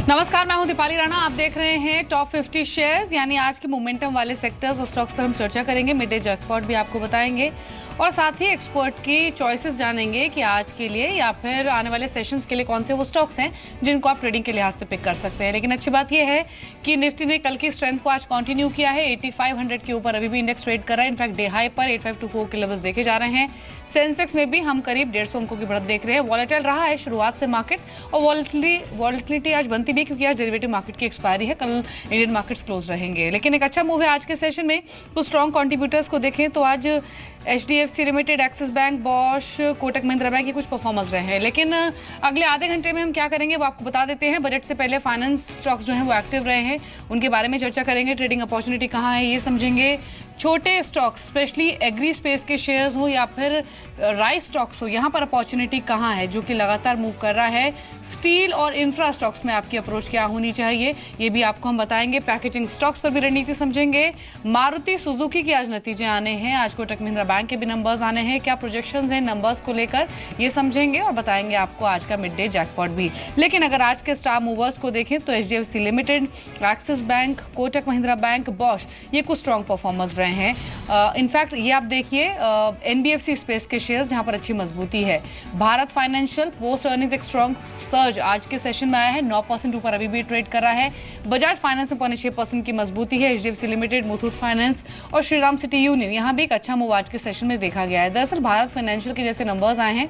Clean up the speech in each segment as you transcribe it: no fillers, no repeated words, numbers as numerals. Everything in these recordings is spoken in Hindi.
नमस्कार, मैं हूं दीपाली राणा। आप देख रहे हैं टॉप 50 शेयर्स, यानी आज के मोमेंटम वाले सेक्टर्स और स्टॉक्स पर हम चर्चा करेंगे। मिड डे जैकपॉट भी आपको बताएंगे और साथ ही एक्सपर्ट की चॉइसेस जानेंगे कि आज के लिए या फिर आने वाले सेशंस के लिए कौन से वो स्टॉक्स हैं जिनको आप ट्रेडिंग के लिहाज से पिक कर सकते हैं। लेकिन अच्छी बात यह है कि निफ्टी ने कल की स्ट्रेंथ को आज कंटिन्यू किया है। 8500 के ऊपर अभी भी इंडेक्स ट्रेड कर रहा है। इनफैक्ट डे हाई पर 8524 के लेवल्स देखे जा रहे हैं। सेंसेक्स में भी हम करीब 150 अंकों की बढ़त देख रहे हैं। वॉलेटाइल रहा है शुरुआत से मार्केट, और वॉलेटिलिटी आज बनती भी है क्योंकि आज डेरिवेटिव मार्केट की एक्सपायरी है। कल इंडियन मार्केट्स क्लोज रहेंगे, लेकिन एक अच्छा मूव है आज के सेशन में। कुछ स्ट्रॉन्ग कंट्रीब्यूटर्स को देखें तो आज HDFC limited, axis bank, Bosch, Kotak Mahindra bank, ये कुछ परफॉर्मर्स रहे हैं। लेकिन अगले आधे घंटे में हम क्या करेंगे वो आपको बता देते हैं। बजट से पहले फाइनेंस स्टॉक्स जो हैं वो एक्टिव रहे हैं, उनके बारे में चर्चा करेंगे। ट्रेडिंग अपॉर्चुनिटी कहाँ है ये समझेंगे। छोटे स्टॉक्स, स्पेशली एग्री स्पेस के शेयर्स हो या फिर राइस स्टॉक्स हो, यहाँ पर अपॉर्चुनिटी कहाँ है जो कि लगातार मूव कर रहा है। स्टील और इंफ्रा स्टॉक्स में आपकी अप्रोच क्या होनी चाहिए ये भी आपको हम बताएंगे। पैकेजिंग स्टॉक्स पर भी रणनीति समझेंगे। मारुति सुजुकी के आज नतीजे आने हैं, आज कोटक महिंद्रा बैंक के भी नंबर्स आने हैं। क्या प्रोजेक्शंस हैं नंबर्स को लेकर ये समझेंगे और बताएंगे आपको आज का मिड डे जैकपॉट भी। लेकिन अगर आज के स्टार मूवर्स को देखें तो HDFC limited, axis bank, Kotak Mahindra bank, Bosch, ये कुछ स्ट्रॉन्ग परफॉर्मर्स रहे हैं। इनफैक्ट ये आप देखिए NBFC स्पेस के शेयर्स जहां पर अच्छी मजबूती है। भारत फाइनेंशियल पोस्ट अर्निंग्स एक स्ट्रॉन्ग सर्ज आज के सेशन में आया है, 9% ऊपर अभी भी ट्रेड कर रहा है। बजाज फाइनेंस में 6% की मजबूती है। HDFC लिमिटेड, मुथूट फाइनेंस और श्रीराम सिटी यूनियन, यहाँ भी एक अच्छा मूव आज के सेशन में देखा गया है। दरअसल भारत फाइनेंशियल के जैसे नंबर्स आए हैं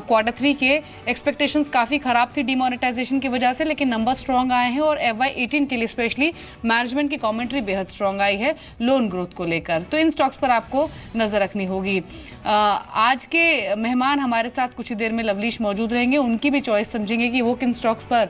Q3 के, एक्सपेक्टेशंस काफी खराब थी डिमोनेटाइजेशन की वजह से, लेकिन नंबर स्ट्रॉन्ग आए हैं। और FY18 के लिए स्पेशली मैनेजमेंट की कमेंट्री बेहद स्ट्रॉन्ग आई है लोन ग्रोथ को लेकर। तो इन स्टॉक्स पर आपको नजर रखनी होगी। आज के मेहमान हमारे साथ कुछ ही देर में लवलीश मौजूद रहेंगे, उनकी भी चॉइस समझेंगे कि वो किन स्टॉक्स पर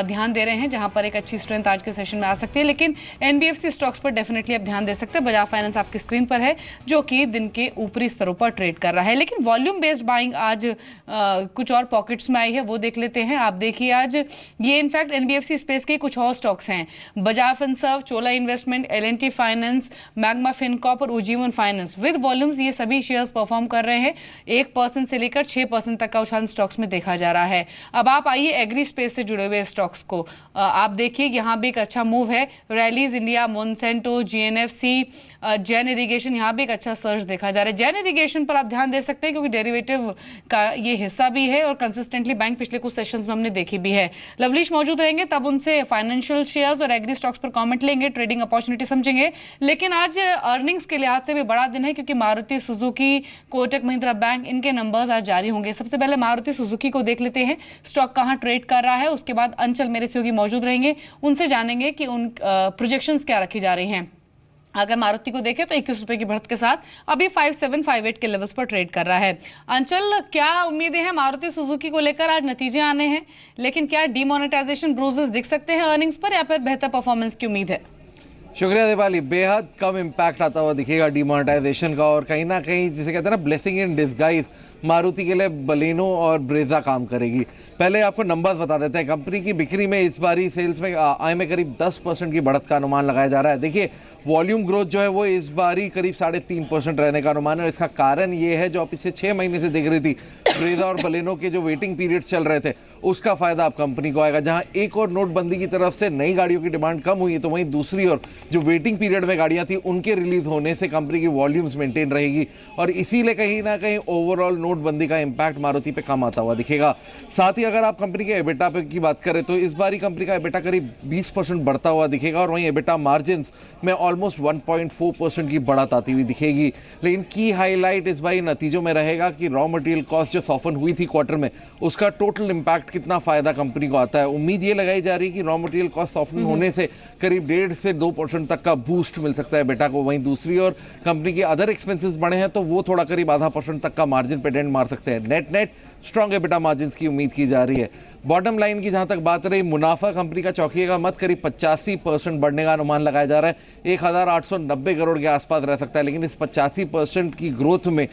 ध्यान दे रहे हैं जहां पर एक अच्छी स्ट्रेंथ आज के सेशन में आ सकती है। लेकिन NBFC स्टॉक्स पर डेफिनेटली आप ध्यान दे सकते हैं। बजाज फाइनेंस आपकी स्क्रीन पर है जो कि दिन के ऊपरी स्तरों पर ट्रेड कर रहा है। लेकिन वॉल्यूम बेस्ड बाइंग आज कुछ और पॉकेट्स में आई है, वो देख लेते हैं। आप देखिए आज ये इनफैक्ट NBFC स्पेस के कुछ और स्टॉक्स हैं। Bajaj Finserv, Chola investment, L&T finance, Magma Fincorp और उज्जीवन फाइनेंस विद वॉल्यूम्स, ये सभी शेयर्स परफॉर्म कर रहे हैं। 1% से लेकर 6% तक का उछाल स्टॉक्स में देखा जा रहा है। अब आप आइए एग्री स्पेस से जुड़े हुए स्टॉक्स को आप देखिए, यहाँ भी एक अच्छा मूव है। Rallies India, Monsanto, GNFC, Jain irrigation, यहाँ भी एक अच्छा सर्च देखा जा रहा है। जैन इरिगेशन पर आप ध्यान दे सकते हैं क्योंकि डेरिवेटिव का ये हिस्सा भी है और कंसिस्टेंटली बैंक पिछले कुछ सेशंस में हमने देखी भी है। लवलीश मौजूद रहेंगे, तब उनसे फाइनेंशियल शेयर्स और एग्री स्टॉक्स पर कमेंट लेंगे, ट्रेडिंग अपॉर्चुनिटी समझेंगे। लेकिन आज अर्निंग्स के लिहाज से भी बड़ा दिन है क्योंकि मारुति सुजुकी, कोटक महिंद्रा बैंक, इनके नंबर्स आज जारी होंगे। सबसे पहले मारुति सुजुकी को देख लेते हैं, स्टॉक कहां ट्रेड कर रहा है। उसके बाद अंचल मेरे सहयोगी मौजूद रहेंगे, उनसे जानेंगे कि उन प्रोजेक्शंस क्या रखी जा रही हैं। अगर मारुति को देखें तो 21 रुपए की बढ़त के साथ अभी 5758 के लेवल्स पर ट्रेड कर रहा है। अंचल, क्या उम्मीदें हैं मारुति सुजुकी को लेकर? आज नतीजे आने हैं, लेकिन क्या डिमोनेटाइजेशन ब्रूजेस दिख सकते हैं अर्निंग्स पर या फिर बेहतर परफॉर्मेंस की उम्मीद है? शुक्रिया दीपाली। बेहद कम इम्पैक्ट आता हुआ दिखेगा डिमोनेटाइजेशन का, और कहीं ना कहीं जिसे कहते हैं ना ब्लेसिंग इन डिस्गाइज, मारुति के लिए बलेनो और ब्रेजा काम करेगी। पहले आपको नंबर्स बता देते हैं। कंपनी की बिक्री में इस बारी सेल्स में आय में करीब 10% की बढ़त का अनुमान लगाया जा रहा है। देखिए वॉल्यूम ग्रोथ जो है वो इस बारी करीब 3.5% रहने का अनुमान है, और इसका कारण ये है जो आप पिछले 6 महीने से देख रही थी, ब्रेजा और बलेनो के जो वेटिंग पीरियड चल रहे थे उसका फायदा आप कंपनी को आएगा। जहां एक और नोटबंदी की तरफ से नई गाड़ियों की डिमांड कम हुई, तो वहीं दूसरी ओर जो वेटिंग पीरियड में गाड़ियां थी उनके रिलीज होने से कंपनी की वॉल्यूम्स मेंटेन रहेगी, और इसीलिए कहीं ना कहीं ओवरऑल नोटबंदी का इंपैक्ट मारुति पे कम आता हुआ दिखेगा। साथ ही अगर आप कंपनी के एबिटा पे की बात करें तो इस बारी कंपनी का एबिटा करीब 20% बढ़ता हुआ दिखेगा, और वहीं एबिटा मार्जिन्स में ऑलमोस्ट 1.4% की बढ़त आती हुई दिखेगी। लेकिन की हाईलाइट इस बारी नतीजों में रहेगा कि रॉ मटेरियल कॉस्ट जो सॉफन हुई थी क्वार्टर में, उसका टोटल इंपैक्ट कितना फायदा कंपनी को आता है। उम्मीद ये लगाई जा रही है कि रॉ मटेरियल कॉस्ट सॉफ्टन होने से करीब 1.5 से 2% तक का बूस्ट मिल सकता है बेटा को। वहीं दूसरी ओर कंपनी के अदर एक्सपेंसेस बढ़े हैं तो वो थोड़ा करीब 0.5% तक का मार्जिन पे डेंट मार सकते हैं। नेट स्ट्रॉन्ग एबिटा मार्जिन की उम्मीद की जा रही है। बॉटम लाइन की जहां तक बात रही, मुनाफा कंपनी का चौंकिएगा मत, करीब 85% बढ़ने का अनुमान लगाया जा रहा है। 1890 करोड़ के आसपास रह सकता है, लेकिन इस 85% की ग्रोथ में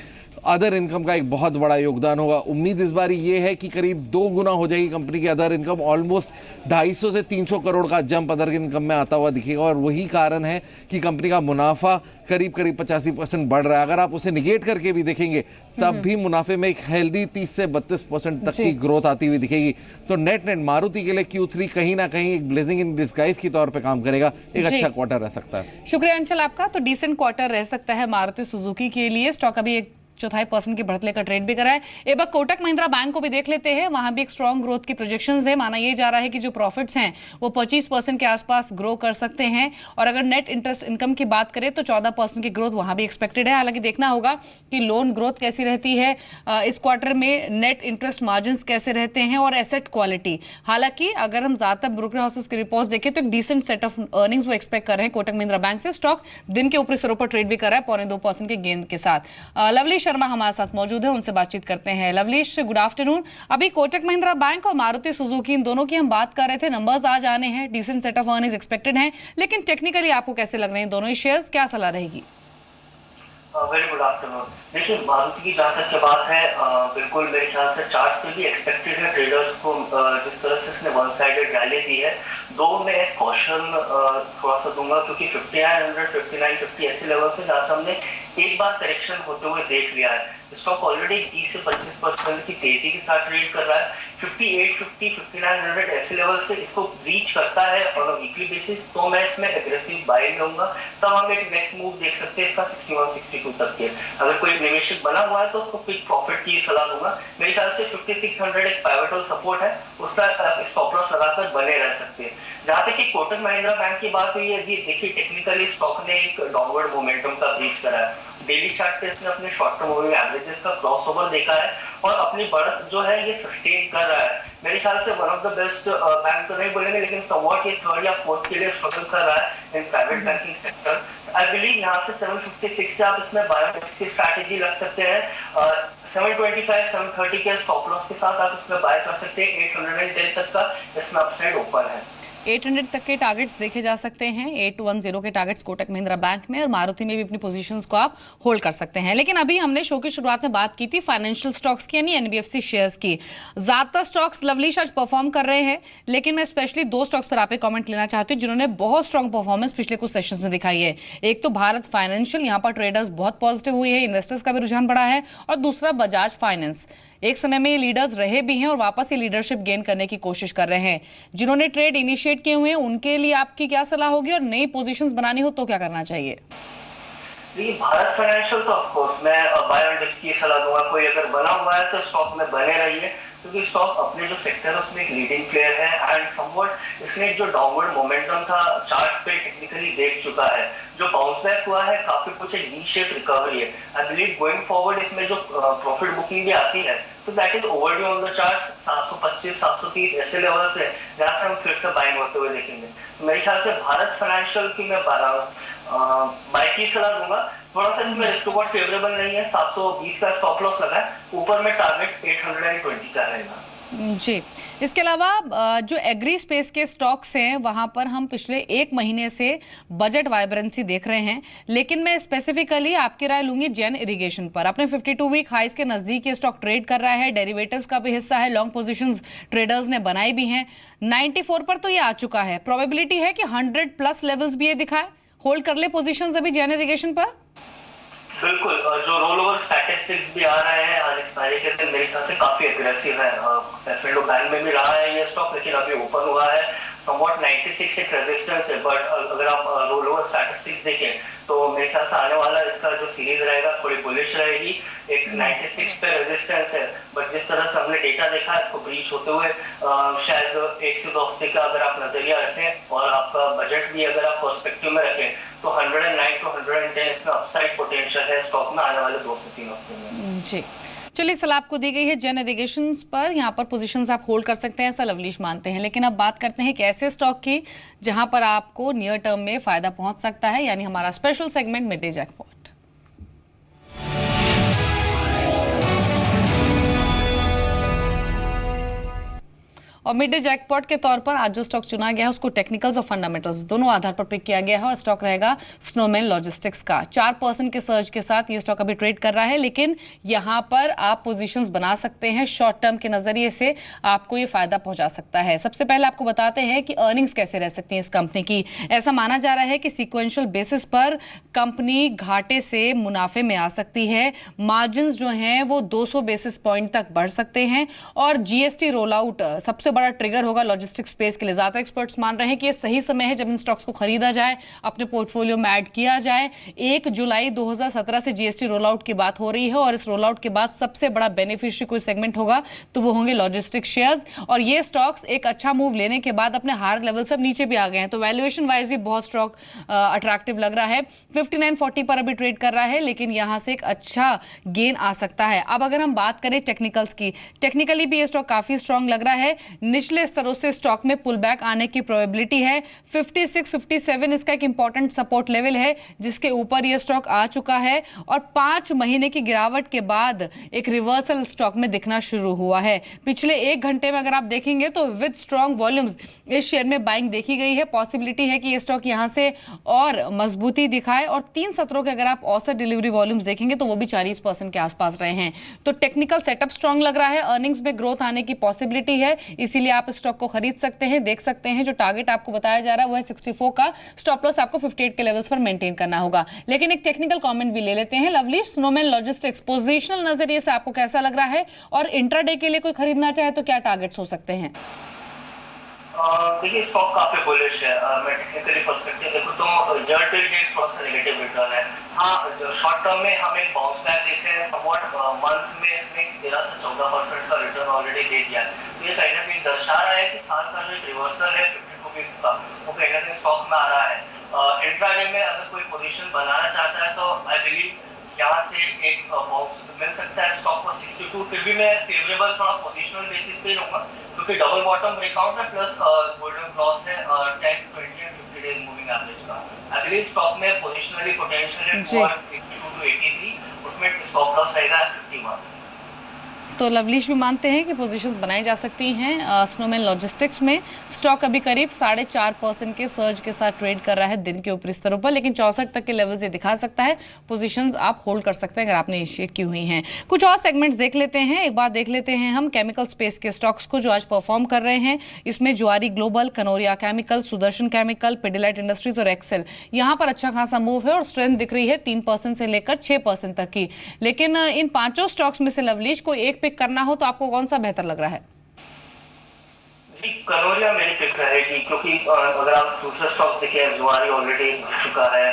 अदर इनकम का एक बहुत बड़ा योगदान होगा। उम्मीद इस बार ये है कि करीब 2 गुना हो जाएगी कंपनी की अदर इनकम, ऑलमोस्ट 250 से 300 करोड़ का जंप अदर इनकम में आता हुआ दिखेगा, और वही कारण है कि कंपनी का मुनाफा करीब करीब 85% बढ़ रहा है। अगर आप उसे निगेट करके भी देखेंगे तब भी मुनाफे में एक हेल्दी 30 से 32% तक की ग्रोथ आती हुई दिखेगी। तो नेट नेट मारुति के लिए Q3 कहीं ना कहीं एक ब्लेजिंग इन डिस्गाइज की तौर पे काम करेगा, एक अच्छा क्वार्टर रह सकता है। शुक्रिया अंचल आपका। तो डिसेंट क्वार्टर रह सकता है मारुति सुजुकी के लिए। स्टॉक अभी 1/4% की बढ़त लेकर ट्रेड भी करा है। एक बार कोटक महिंद्रा बैंक को भी देख लेते हैं, वहां भी एक स्ट्रॉन्ग ग्रोथ की प्रोजेक्शंस है। माना ये जा रहा है कि जो प्रॉफिट्स हैं वो 25% के आसपास ग्रो कर सकते हैं, और अगर नेट इंटरेस्ट इनकम की बात करें तो 14% की ग्रोथ वहां भी एक्सपेक्टेड है। हालांकि देखना होगा कि लोन ग्रोथ कैसी रहती है इस क्वार्टर में, नेट इंटरेस्ट मार्जिन कैसे रहते हैं और एसेट क्वालिटी। हालांकि अगर हम ज्यादातर ब्रोकर हाउसेस के रिपोर्ट्स देखें तो एक डिसेंट सेट ऑफ अर्निंग्स वो एक्सपेक्ट कर रहे हैं कोटक महिंद्रा बैंक से। स्टॉक दिन के ऊपरी सिरों पर ट्रेड भी कर रहा है 0.25% के गेंद के साथ। लवली शर्मा हमारे साथ मौजूद है, उनसे बातचीत करते हैं। लवलीश, गुड आफ्टरनून। अभी कोटक महिंद्रा बैंक और मारुति सुजुकी इन दोनों की हम बात कर रहे थे, नंबर्स आज आने हैं, decent set of earnings expected हैं, लेकिन टेक्निकली आपको कैसे लग रहे हैं दोनों ही शेयर्स, क्या सलाह रहेगी? Very good afternoon. देखिए, मारुति की जहाँ तक की बात है, बिल्कुल मेरे ख्याल से चार्ट्स पे भी एक्सपेक्टेड है ट्रेडर्स को, जिस तरह से इसने वन साइडेड रैली दी है। दो मैं एक कॉशन थोड़ा सा दूंगा, क्योंकि 5900, 5950 ऐसे लेवल से जहाँ से हमने एक बार करेक्शन होते हुए देख लिया है। स्टॉक ऑलरेडी 20 से 25% की तेजी के साथ ट्रेड कर रहा है। 5850, 5900 ऐसे लेवल से इसको रीच करता है ऑन अ वीकली बेसिस, तो मैं इसमें एग्रेसिव बाय लूंगा। तब हम एक नेक्स्ट मूव देख सकते हैं इसका 61, 62 तक के। अगर कोई निवेशक बना हुआ है तो उसको क्विक प्रॉफिट की सलाह दूंगा। मेरे ख्याल से 5600 एक पाइवटल सपोर्ट है, उसका स्टॉप लॉस लगाकर बने रह सकते हैं। जहाँ तक कि कोटक महिंद्रा बैंक की बात हुई है, देखिए टेक्निकली स्टॉक ने एक डाउनवर्ड मोमेंटम का ब्रीच करा है। डेली चार्ट पे इसने अपने शॉर्ट टर्म मूविंग एवरेजेस का क्रॉसओवर देखा है और अपनी बढ़त जो है ये सस्टेन कर रहा है। मेरे ख्याल से one of the best bank तो नहीं बोलेंगे, लेकिन समवॉट ये थर्ड या फोर्थ के लिए स्ट्रगल कर रहा है in private banking sector. I believe यहाँ से 756 से आप इसमें बाय की स्ट्रैटेजी लग सकते हैं। 725, 730 के स्टॉप लॉस के साथ आप इसमें बाय कर सकते हैं। 810 तक का इसमें अपसाइड ओपन है। 800 तक के टारगेट्स देखे जा सकते हैं, 810 के टारगेट्स कोटक महिंद्रा बैंक में, और मारुति में भी अपनी पोजीशंस को आप होल्ड कर सकते हैं। लेकिन अभी हमने शो की शुरुआत में बात की थी फाइनेंशियल स्टॉक्स की, यानी एनबीएफसी शेयर्स की। ज्यादातर स्टॉक्स लवलीश आज परफॉर्म कर रहे हैं, लेकिन मैं स्पेशली दो स्टॉक्स पर आप कमेंट लेना चाहती हूँ जिन्होंने बहुत स्ट्रॉन्ग परफॉर्मेंस पिछले कुछ सेशंस में दिखाई है। एक तो भारत फाइनेंशियल, यहाँ पर ट्रेडर्स बहुत पॉजिटिव हुए हैं, इन्वेस्टर्स का भी रुझान बढ़ा है, और दूसरा बजाज फाइनेंस। एक समय में ये लीडर्स रहे भी हैं और वापस ये लीडरशिप गेन करने की कोशिश कर रहे हैं। जिन्होंने ट्रेड इनिशिएट किए हुए हैं उनके लिए आपकी क्या सलाह होगी, और नई पोजीशंस बनानी हो तो क्या करना चाहिए? देखिए, भारत फाइनेंशियल तो ऑफ कोर्स मैं बाय एंड डिप की सलाह दूंगा। कोई अगर बना हुआ है तो स्टॉक में बने रहिए, क्योंकि स्टॉक अपने जो सेक्टर है उसमें एक लीडिंग प्लेयर है एंड समवट इसने जो डाउनवर्ड मोमेंटम था चार्ट्स पे टेक्निकली देख चुका है। जो बाउंस बैक हुआ है काफी कुछ एक वी शेप रिकवरी है। आई बिलीव गोइंग फॉरवर्ड इसमें जो प्रॉफिट बुकिंग भी आती है तो that is overdue on the chart. 725, 730 ऐसे लेवल से जहां से हम फिर से बाइंग होते हुए देखेंगे। तो मेरे ख्याल से भारत फाइनेंशियल की मैं बाय की सलाह दूंगा। थोड़ा सा इसमें रिस्क रिवॉर्ड फेवरेबल नहीं है, 720 का स्टॉप लॉस लगा है, ऊपर में टारगेट 820 का रहेगा। जी, इसके अलावा जो एग्री स्पेस के स्टॉक्स हैं वहां पर हम पिछले एक महीने से बजट वाइब्रेंसी देख रहे हैं, लेकिन मैं स्पेसिफिकली आपकी राय लूंगी जेन इरिगेशन पर। अपने 52 वीक हाइस के नजदीक ये स्टॉक ट्रेड कर रहा है, डेरिवेटिव्स का भी हिस्सा है, लॉन्ग पोजीशंस ट्रेडर्स ने बनाई भी हैं। 94 पर तो ये आ चुका है, प्रोबेबिलिटी है कि 100+ लेवल्स भी ये दिखाए। होल्ड कर ले पोजीशंस अभी जेन इरिगेशन पर? बिल्कुल, जो रोल ओवर स्टैटिस्टिक्स भी आ रहे हैं आज एक्सपायरी के दिन मेरे ख्याल से काफी एग्रेसिव है। फेडरल बैंक में भी रहा है ये स्टॉक, लेकिन अभी ओपन हुआ है। समवॉट 96 एक रेजिस्टेंस है, बट अगर आप रोल ओवर स्टैटिस्टिक्स देखें तो मेरे ख्याल से आने वाला इसका जो सीरीज रहेगा थोड़ी बुलिश रहेगी। एक 96 पे रेजिस्टेंस है, बट जिस तरह से हमने डेटा देखा है इसको ब्रीच होते हुए शायद 1 से 2 हफ्ते का अगर आप नजरिया रखें और आपका बजट भी अगर आप पर्सपेक्टिव में रखें तो 109 to 110 इसमें अपसाइड पोटेंशियल है स्टॉक में आने वाले 2 से 3 हफ्ते में। जी, चलिए सलाह आपको दी गई है जेन इरिगेशन पर, यहाँ पर पोजीशंस आप होल्ड कर सकते हैं, ऐसा लवलीश मानते हैं। लेकिन अब बात करते हैं कि ऐसे स्टॉक की जहां पर आपको नियर टर्म में फायदा पहुंच सकता है, यानी हमारा special segment mid day jackpot. और और मिड डे जैकपॉट के तौर पर आज जो स्टॉक चुना गया है उसको टेक्निकल्स और फंडामेंटल्स दोनों आधार पर पिक किया गया है और स्टॉक रहेगा स्नोमैन लॉजिस्टिक्स का। 4% के सर्ज के साथ ये स्टॉक अभी ट्रेड कर रहा है, लेकिन यहां पर आप पोजीशंस बना सकते हैं। शॉर्ट टर्म के नजरिए से आपको ये फायदा पहुंचा सकता है। सबसे पहले आपको बताते हैं कि अर्निंग्स कैसे रह सकती हैं इस कंपनी की। ऐसा माना जा रहा है कि सीक्वेंशियल बेसिस पर कंपनी घाटे से मुनाफे में आ सकती है। मार्जिन्स जो हैं वो 200 बेसिस पॉइंट तक बढ़ सकते हैं और जीएसटी रोल आउट सबसे बड़ा ट्रिगर होगा लॉजिस्टिक्स स्पेस के लिए। ज्यादा एक्सपर्ट्स मान रहे हैं कि ये सही समय है जब इन स्टॉक्स को खरीदा जाए, अपने पोर्टफोलियो में ऐड किया जाए। 1 जुलाई 2017 से जीएसटी रोल आउट की बात हो रही है और इस रोल आउट के बाद सबसे बड़ा बेनिफिशियरी कोई सेगमेंट होगा तो वो होंगे लॉजिस्टिक्स शेयर्स। और ये स्टॉक्स एक अच्छा मूव लेने के बाद अपने हायर लेवल से नीचे भी आ गए हैं, तो वैल्यूएशन वाइज भी बहुत स्टॉक अट्रैक्टिव लग रहा है। 59.40 पर अभी ट्रेड कर रहा है, लेकिन यहां से एक अच्छा गेन आ सकता है। अब अगर हम बात करें टेक्निकल्स की, टेक्निकली भी ये स्टॉक काफी स्ट्रांग लग रहा है। निचले स्तरों से स्टॉक में पुल बैक आने की प्रोबेबिलिटी है। 56-57 इसका एक इंपॉर्टेंट सपोर्ट लेवल है जिसके ऊपर ये स्टॉक आ चुका है और 5 महीने की गिरावट के बाद एक रिवर्सल स्टॉक में दिखना शुरू हुआ है। पिछले 1 घंटे में अगर आप देखेंगे तो विद स्ट्रांग वॉल्यूम्स इस शेयर में बाइंग देखी गई है। पॉसिबिलिटी है कि ये स्टॉक यहां से और मजबूती दिखाए और 3 सत्रों के अगर आप औसत डिलीवरी वॉल्यूम्स देखेंगे तो वो भी 40% के आसपास रहे हैं। तो टेक्निकल सेटअप स्ट्रांग लग रहा है, अर्निंग्स में ग्रोथ आने की पॉसिबिलिटी है, इसीलिए आप स्टॉक को खरीद सकते हैं। देख सकते हैं जो टारगेट आपको बताया जा रहा है वो है 64 का, स्टॉप लॉस आपको 58 के लेवल्स पर मेंटेन करना होगा। लेकिन एक टेक्निकल कमेंट भी ले लेते हैं। लवली, स्नोमैन लॉजिस्टिक्स पोजिशनल नजरिए से आपको कैसा लग रहा है और इंट्राडे के लिए कोई खरीदना चाहे तो क्या टारगेट्स हो सकते हैं? देखिए स्टॉक काफी बुलिश है। मैं टेक्निकली पर्सपेक्टिव देखूं तो ईयर टू डेट थोड़ा सा नेगेटिव रिटर्न है। हाँ, शॉर्ट टर्म में हमें बाउंस बैक देख रहे हैं। समवॉट मंथ में इसने 13 से 14% का रिटर्न ऑलरेडी दे दिया है। तो ये कहीं ना कहीं दर्शा रहा है कि साल का जो रिवर्सल है 52 वीक्स का वो कहीं ना कहीं स्टॉक में आ रहा है। इंट्राडे में अगर कोई पोजीशन बनाना चाहता है तो आई बिलीव यहाँ से एक बाउंस मिल सकता है स्टॉक को 62। फिर भी मैं फेवरेबल थोड़ा पोजिशनल बेसिस पे रहूँगा क्योंकि डबल बॉटम ब्रेकआउट है प्लस गोल्डन क्रॉस है 10, 20 एंड 50 डेज मूविंग एवरेज का। आई बिलीव स्टॉक में पोजिशनली पोटेंशियल है 82 to 83, उसमें स्टॉप लॉस रहेगा 51। तो लवलीश भी मानते हैं कि पोजीशंस बनाई जा सकती हैं स्नोमैन लॉजिस्टिक्स में। स्टॉक अभी करीब 4.5% के सर्ज के साथ ट्रेड कर रहा है दिन के ऊपरी स्तरों पर, लेकिन 64 तक के लेवल्स ये दिखा सकता है। पोजीशंस आप होल्ड कर सकते हैं अगर आपने इनिशिएट की हुई हैं। कुछ और सेगमेंट्स देख लेते हैं। एक बार देख लेते हैं हम केमिकल स्पेस के स्टॉक्स को जो आज परफॉर्म कर रहे हैं। इसमें जुआरी global, Kanoria chemical, Sudarshan chemical, Pidilite industries और एक्सेल, यहाँ पर अच्छा खासा मूव है और स्ट्रेंथ दिख रही है 3% से लेकर 6% तक की। लेकिन इन 5 स्टॉक्स में से लवलीश को एक पिक करना हो तो आपको कौन सा बेहतर लग रहा है? कनोरिया मेरी पिक रहेगी क्योंकि अगर आप दूसरे स्टॉक देखें, जुआरी ऑलरेडी घट चुका है,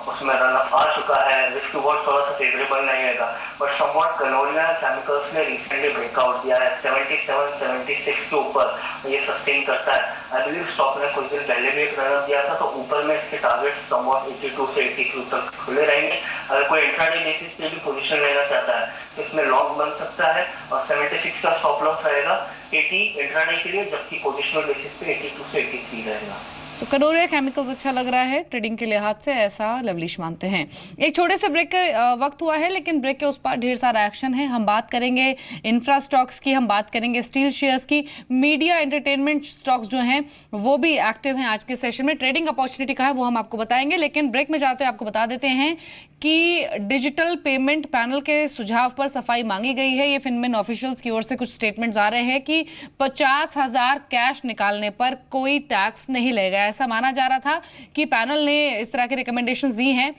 उसमें रनअप आ चुका है, रिस्क रिवॉर्ड थोड़ा सा फेवरेबल नहीं रहेगा। बट समवॉट कनोरिया केमिकल्स ने रिसेंटली ब्रेकआउट दिया है 77-76 के ऊपर, ये सस्टेन करता है। आई बिलीव स्टॉक ने कुछ दिन पहले भी एक रनअप दिया था तो ऊपर में इसके टारगेट समवॉट 82 से 83 तक खुले रहेंगे। अगर कोई इंट्राडे बेसिस पे भी पोजीशन लेना चाहता है तो इसमें लॉन्ग बन सकता है और 76 का स्टॉप लॉस रहेगा 80 इंट्राडे के लिए, जबकि पोजिशनल बेसिस पे 82 से 83 रहेगा। तो कनोरिया केमिकल्स अच्छा लग रहा है ट्रेडिंग के लिहाज से, ऐसा लवलीश मानते हैं। एक छोटे से ब्रेक का वक्त हुआ है, लेकिन ब्रेक के उस पर ढेर सारा एक्शन है। हम बात करेंगे इंफ्रा स्टॉक्स की, हम बात करेंगे स्टील शेयर्स की, मीडिया एंटरटेनमेंट स्टॉक्स जो हैं वो भी एक्टिव हैं आज के सेशन में। ट्रेडिंग अपॉर्चुनिटी का है वो हम आपको बताएंगे, लेकिन ब्रेक में जाते हुए आपको बता देते हैं कि डिजिटल पेमेंट पैनल के सुझाव पर सफाई मांगी गई है। ये फिनमिन ऑफिशियल्स की ओर से कुछ स्टेटमेंट्स आ रहे हैं कि 50,000 कैश निकालने पर कोई टैक्स नहीं लगेगा। ऐसा माना जा रहा था कि पैनल ने इस तरह के रिकमेंडेशंस दी हैं।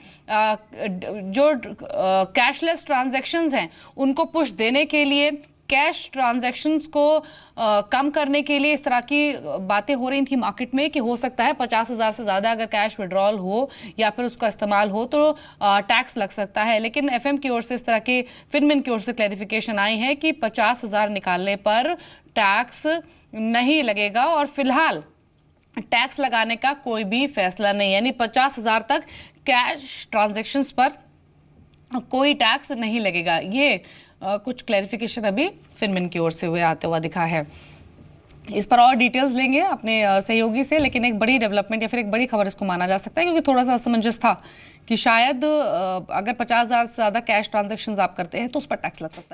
जो कैशलेस ट्रांजैक्शंस हैं उनको पुश देने के लिए, कैश ट्रांजैक्शंस को कम करने के लिए इस तरह की बातें हो रही थी मार्केट में कि हो सकता है 50,000 से ज़्यादा अगर कैश विड्रॉल हो या फिर उसका इस्तेमाल हो तो टैक्स लग सकता है। लेकिन एफएम की ओर से इस तरह के, फिनमिन की ओर से क्लैरिफिकेशन आई है कि 50,000 निकालने पर टैक्स नहीं लगेगा और फिलहाल टैक्स लगाने का कोई भी फैसला नहीं, यानी 50,000 तक कैश ट्रांजैक्शंस पर कोई टैक्स नहीं लगेगा। ये कुछ क्लैरिफिकेशन अभी फिनमिन की ओर से हुए आते हुआ दिखा है। इस पर और डिटेल्स लेंगे अपने सहयोगी से, लेकिन एक बड़ी डेवलपमेंट या फिर एक बड़ी खबर इसको माना जा सकता है क्योंकि थोड़ा सा असमंजस था कि शायद अगर 50,000 से ज़्यादा कैश ट्रांजैक्शंस आप करते हैं तो उस पर टैक्स लग सकता है।